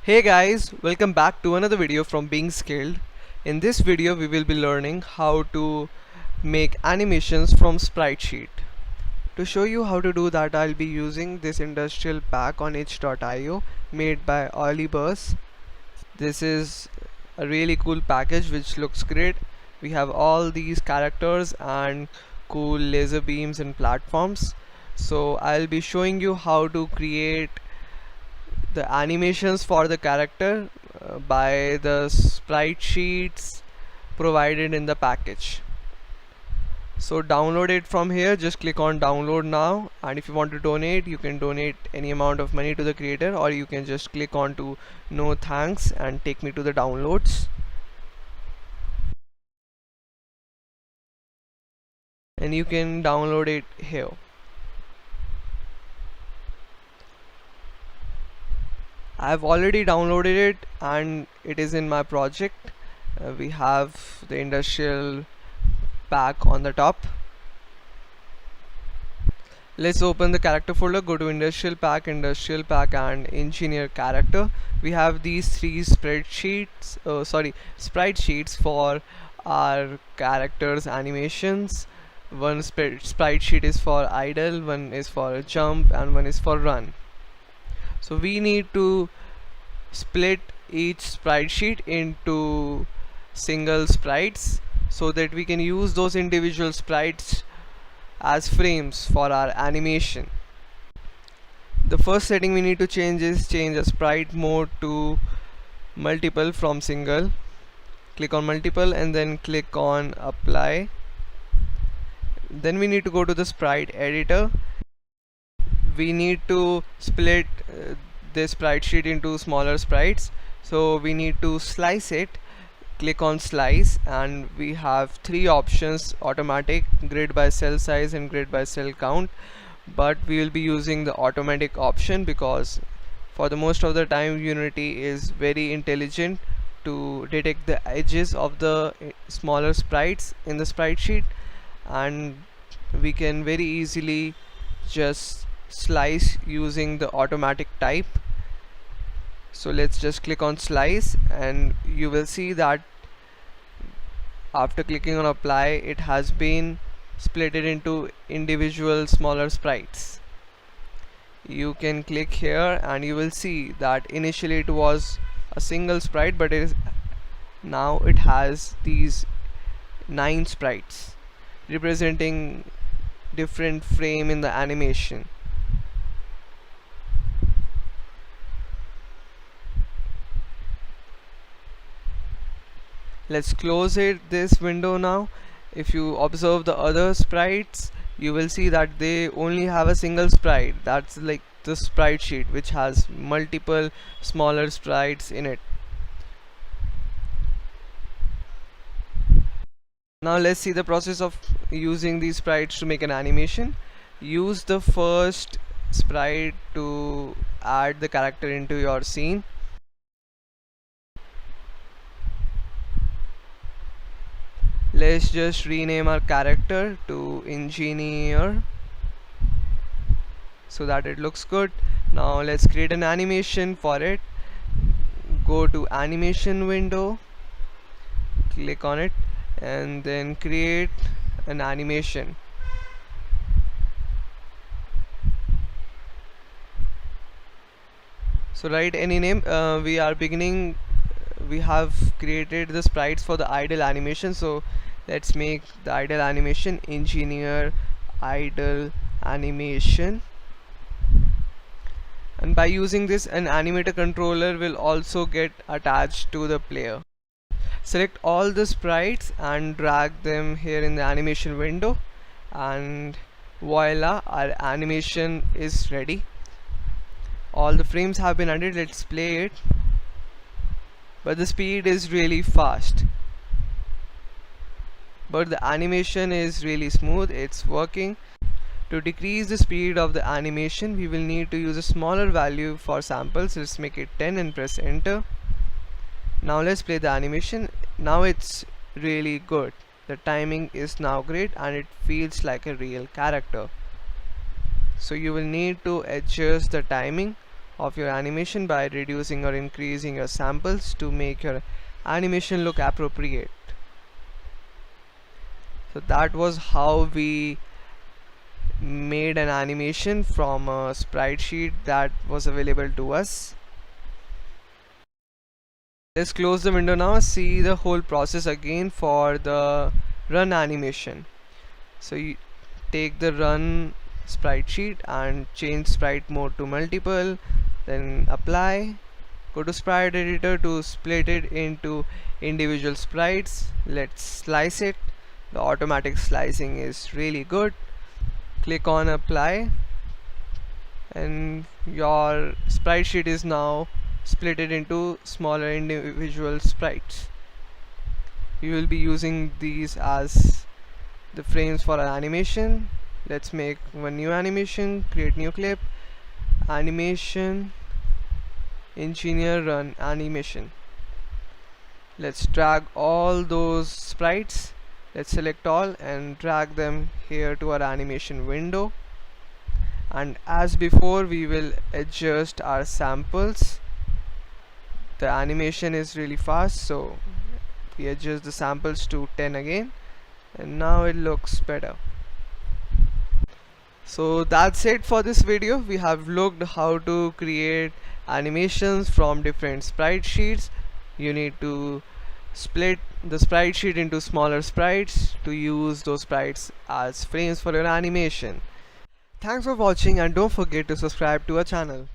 Hey guys, welcome back to another video from Being Skilled. In this video we will be learning how to make animations from sprite sheet. To show you how to do that, I'll be using this industrial pack on itch.io made by Olibus. This is a really cool package which looks great. We have all these characters and cool laser beams and platforms. So I'll be showing you how to create the animations for the character by the sprite sheets provided in the package. So download it from here, just click on download now, and if you want to donate, you can donate any amount of money to the creator, or you can just click on to no thanks and take me to the downloads, and you can download it here. I've already downloaded it and it is in my project. We have the industrial pack on the top. Let's open the character folder, go to industrial pack and engineer character. We have these three sprite sheets for our characters animations. One sprite sheet is for idle, one is for jump, and one is for run. So we need to split each sprite sheet into single sprites so that we can use those individual sprites as frames for our animation. The first setting we need to change is change a sprite mode to multiple from single. Click on multiple and then click on apply. Then we need to go to the sprite editor. We need to split this sprite sheet into smaller sprites, so we need to slice it. Click on slice and we have three options: automatic, grid by cell size, and grid by cell count. But we will be using the automatic option because for the most of the time Unity is very intelligent to detect the edges of the smaller sprites in the sprite sheet, and we can very easily just slice using the automatic type. So let's just click on slice and you will see that after clicking on apply it has been split it into individual smaller sprites. You can click here and you will see that initially it was a single sprite, but now it has these 9 sprites representing different frame in the animation. Let's close this window now. If you observe the other sprites, you will see that they only have a single sprite. That's like the sprite sheet which has multiple smaller sprites in it. Now let's see the process of using these sprites to make an animation. Use the first sprite to add the character into your scene. Let's just rename our character to engineer so that it looks good. Now let's create an animation for it. Go to animation window, click on it, and then create an animation. So write any name. We have created the sprites for the idle animation, so let's make the idle animation engineer idle animation. And by using this, an animator controller will also get attached to the player. Select all the sprites and drag them here in the animation window, and voila, our animation is ready. All the frames have been added. Let's play it, but the speed is really fast, but the animation is really smooth. It's working. To decrease the speed of the animation, we will need to use a smaller value for samples. Let's make it 10 and press enter. Now let's play the animation. Now it's really good. The timing is now great and it feels like a real character. So you will need to adjust the timing of your animation by reducing or increasing your samples to make your animation look appropriate. So that was how we made an animation from a sprite sheet that was available to us. Let's close the window now, see the whole process again for the run animation. So you take the run sprite sheet and change sprite mode to multiple, then apply, go to sprite editor to split it into individual sprites. Let's slice it. The automatic slicing is really good. Click on apply and your sprite sheet is now split it into smaller individual sprites. You will be using these as the frames for our animation. Let's make one new animation, create new clip, animation, engineer, run animation. Let's drag all those sprites. Let's select all and drag them here to our animation window, and as before we will adjust our samples. The animation is really fast, so we adjust the samples to 10 again, and now it looks better. So that's it for this video. We have looked how to create animations from different sprite sheets. You need to split the sprite sheet into smaller sprites to use those sprites as frames for your animation. Thanks for watching and don't forget to subscribe to our channel.